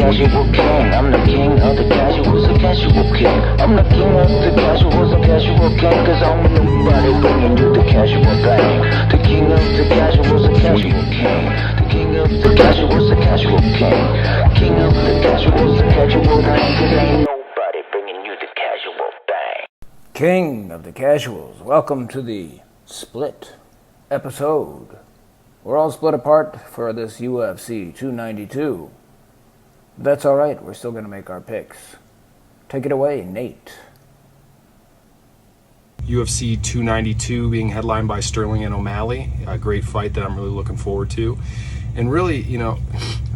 casual king. I'm the king of the casuals, a casual king. I'm the king of the casuals, a casual king. Cause I'm nobody bringing you the casual bang. The king of the casuals, a casual king. The king of the casuals, a casual king. King of the casuals, a casual bang. Cause ain't nobody bringing you the casual bang. King of the Casuals, welcome to the split episode. We're all split apart for this UFC 292. That's alright, we're still going to make our picks. Take it away, Nate. UFC 292 being headlined by Sterling and O'Malley, a great fight that I'm really looking forward to. And really, the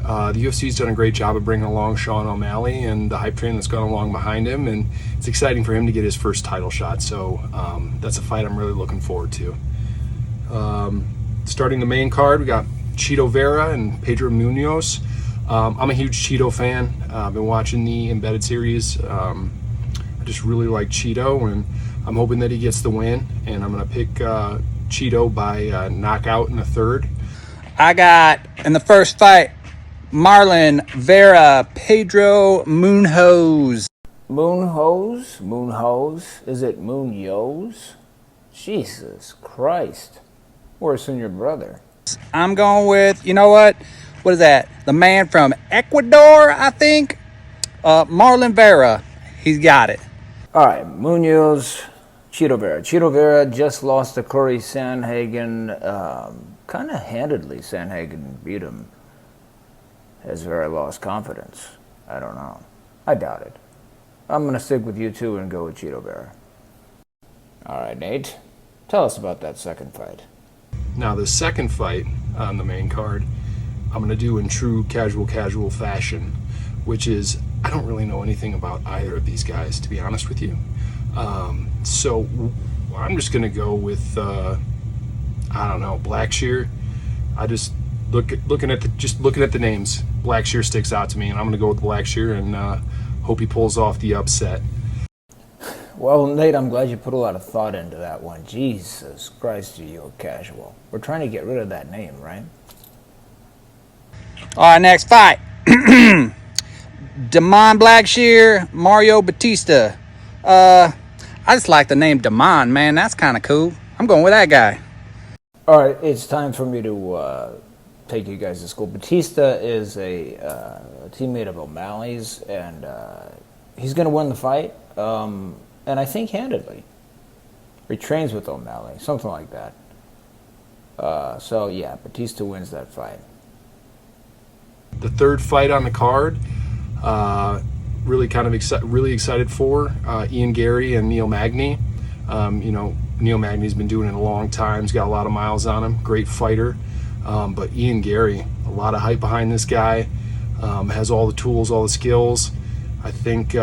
UFC's done a great job of bringing along Sean O'Malley and the hype train that's gone along behind him, and it's exciting for him to get his first title shot. So that's a fight I'm really looking forward to. Starting the main card, we got Chito Vera and Pedro Munoz. I'm a huge Chito fan. I've been watching the Embedded series. I just really like Chito, and I'm hoping that he gets the win. And I'm going to pick Chito by knockout in the third. I got, in the first fight, Marlon Vera, Pedro Munoz. Moonhose? Moonhose? Is it Munoz? Jesus Christ. Worse than your brother. I'm going with, you know what? What is that? The man from Ecuador, I think? Marlon Vera. He's got it. Alright, Munoz, Chito Vera. Chito Vera just lost to Corey Sandhagen. Kind of handedly, Sandhagen beat him. Has Vera lost confidence? I don't know. I doubt it. I'm going to stick with you two and go with Chito Vera. Alright, Nate. Tell us about that second fight. Now, the second fight on the main card, I'm going to do in true casual fashion, which is, I don't really know anything about either of these guys, to be honest with you. So I'm just going to go with, Blackshear. I just looking at the names, Blackshear sticks out to me, and I'm going to go with Blackshear and hope he pulls off the upset. Well, Nate, I'm glad you put a lot of thought into that one. Jesus Christ, are you a casual? We're trying to get rid of that name, right? All right, next fight. Damon Blackshear, Mario Batista. I just like the name Damon, man. That's kind of cool. I'm going with that guy. All right, it's time for me to take you guys to school. Batista is a teammate of O'Malley's, and he's going to win the fight, and I think handedly. He trains with O'Malley, something like that. So, yeah, Batista wins that fight. The third fight on the card, really excited for Ian Gary and Neil Magny. Neil Magny's been doing it a long time. He's got a lot of miles on him. Great fighter. But Ian Gary, a lot of hype behind this guy. Has all the tools, all the skills. I think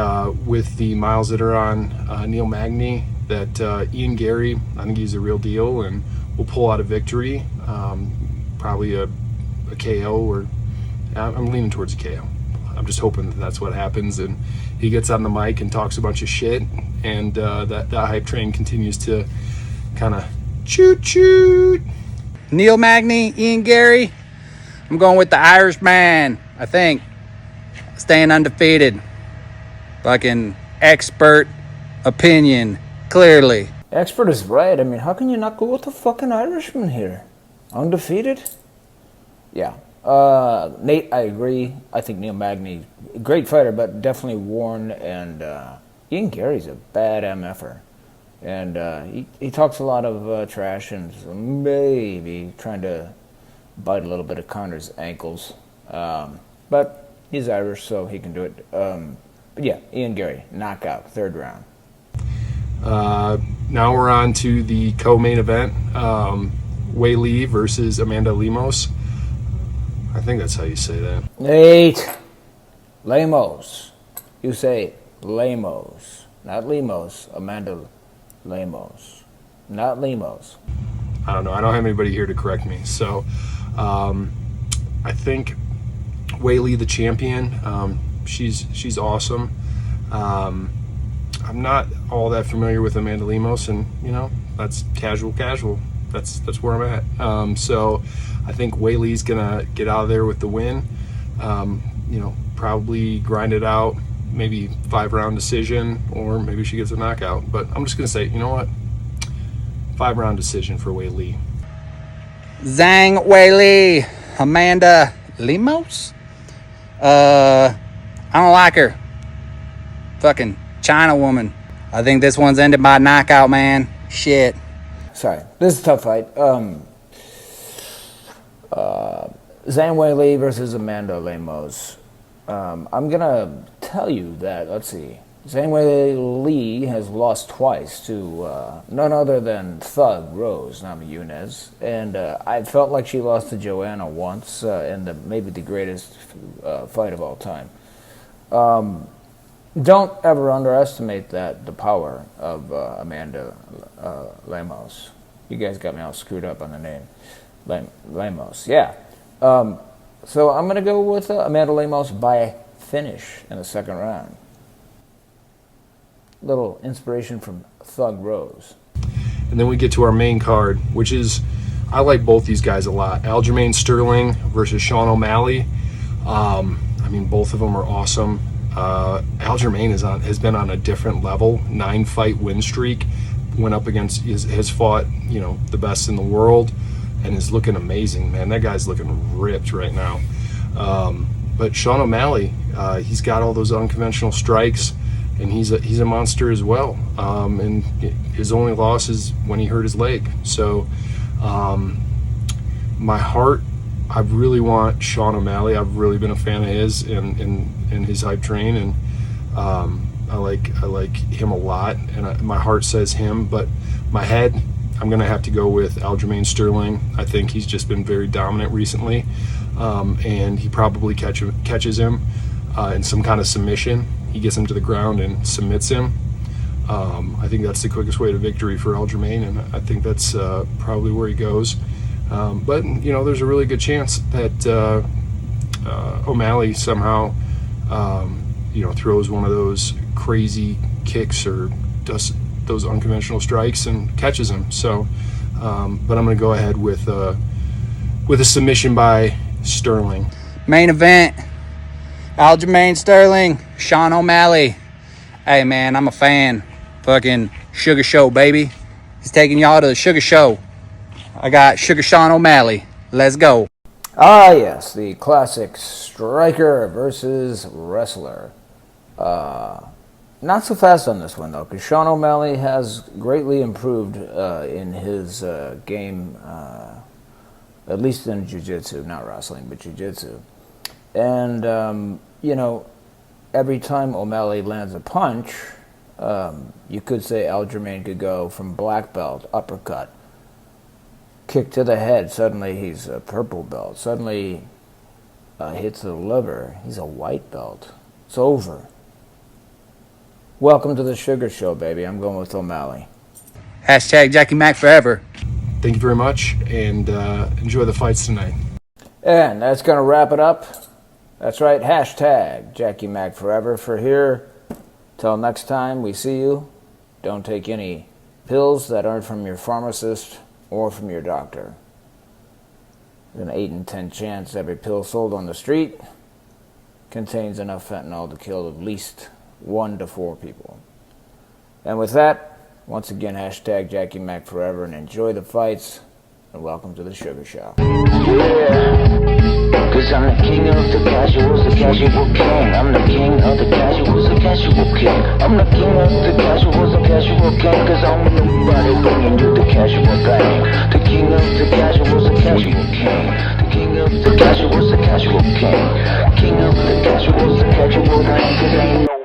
with the miles that are on Neil Magny, that Ian Gary, I think he's a real deal and will pull out a victory. Probably a KO, or I'm leaning towards a KO. I'm just hoping that that's what happens, and he gets on the mic and talks a bunch of shit, and that hype train continues to kind of choo-choo. Neil Magny, Ian Gary. I'm going with the Irishman, I think. Staying undefeated. Fucking expert opinion, clearly. Expert is right. I mean, how can you not go with the fucking Irishman here? Undefeated? Yeah. Nate, I agree. I think Neil Magny, great fighter, but definitely worn, and Ian Gary's a bad MFer. And he talks a lot of trash and maybe trying to bite a little bit of Connor's ankles. But he's Irish, so he can do it. But yeah, Ian Gary, knockout, third round. Now we're on to the co-main event, Wei Li versus Amanda Lemos. I think that's how you say that. Nate, Lemos. You say Lemos, not Lemos. Amanda Lemos, not Lemos. I don't know. I don't have anybody here to correct me. So I think Wei Li, the champion, she's awesome. I'm not all that familiar with Amanda Lemos, and that's casual. That's where I'm at. So I think Wei Li's gonna get out of there with the win. probably grind it out, maybe 5-round decision, or maybe she gets a knockout. But I'm just gonna say, you know what? 5-round decision for Wei Li. Zhang Weili, Amanda Lemos. I don't like her. Fucking China woman. I think this one's ended by knockout, man. Shit. Sorry, this is a tough fight. Zhang Weili versus Amanda Lemos. I'm gonna tell you that. Let's see. Zhang Weili has lost twice to none other than Thug Rose Namajunas, and I felt like she lost to Joanna once in maybe the greatest fight of all time. Don't ever underestimate the power of Amanda Lemos. You guys got me all screwed up on the name. Lemos, yeah. So I'm going to go with Amanda Lemos by finish in the second round. Little inspiration from Thug Rose. And then we get to our main card, which is, I like both these guys a lot. Aljamain Sterling versus Sean O'Malley. I mean, both of them are awesome. Aljamain has been on a different level, 9-fight win streak. Went up against, has fought, you know, the best in the world, and is looking amazing, man. That guy's looking ripped right now. But Sean O'Malley, he's got all those unconventional strikes, and he's a monster as well. And his only loss is when he hurt his leg. So my heart, I really want Sean O'Malley. I've really been a fan of his in his hype train, and I like him a lot, and my heart says him, but my head, I'm gonna have to go with Aljamain Sterling. I think he's just been very dominant recently, and he probably catches him in some kind of submission. He gets him to the ground and submits him. I think that's the quickest way to victory for Aljamain, and I think that's probably where he goes. But you know, there's a really good chance that O'Malley somehow you know, throws one of those crazy kicks or does those unconventional strikes and catches him. So, but I'm going to go ahead with a submission by Sterling. Main event, Aljamain Sterling, Sean O'Malley. Hey, man, I'm a fan. Fucking Sugar Show, baby. He's taking y'all to the Sugar Show. I got Sugar Sean O'Malley. Let's go. Ah, yes, the classic striker versus wrestler. Not so fast on this one, though, because Sean O'Malley has greatly improved in his game, at least in jiu-jitsu, not wrestling, but jiu-jitsu. And, you know, every time O'Malley lands a punch, you could say Aljamain could go from black belt, uppercut, kick to the head, suddenly he's a purple belt, suddenly hits the liver, he's a white belt. It's over. Welcome to the Sugar Show, baby. I'm going with O'Malley. Hashtag Jackie Mac forever. Thank you very much, and enjoy the fights tonight. And that's going to wrap it up. That's right, hashtag Jackie Mac forever for here. Till next time we see you, don't take any pills that aren't from your pharmacist or from your doctor. There's an 8 in 10 chance every pill sold on the street contains enough fentanyl to kill at least 1 to 4 people. And with that, once again, hashtag Jackie Mac forever, and enjoy the fights, and welcome to the Sugar Show. Yeah, cause I'm the king of the casuals, the casual king. I'm the king of the casuals, the casual king. I'm the king of the casuals, the casual king. Cause I'm nobody bringing you the casual bang. The king of the casuals, the casual king. The king of the casuals, the casual king. King of the casuals, the casual bang. Cause ain't no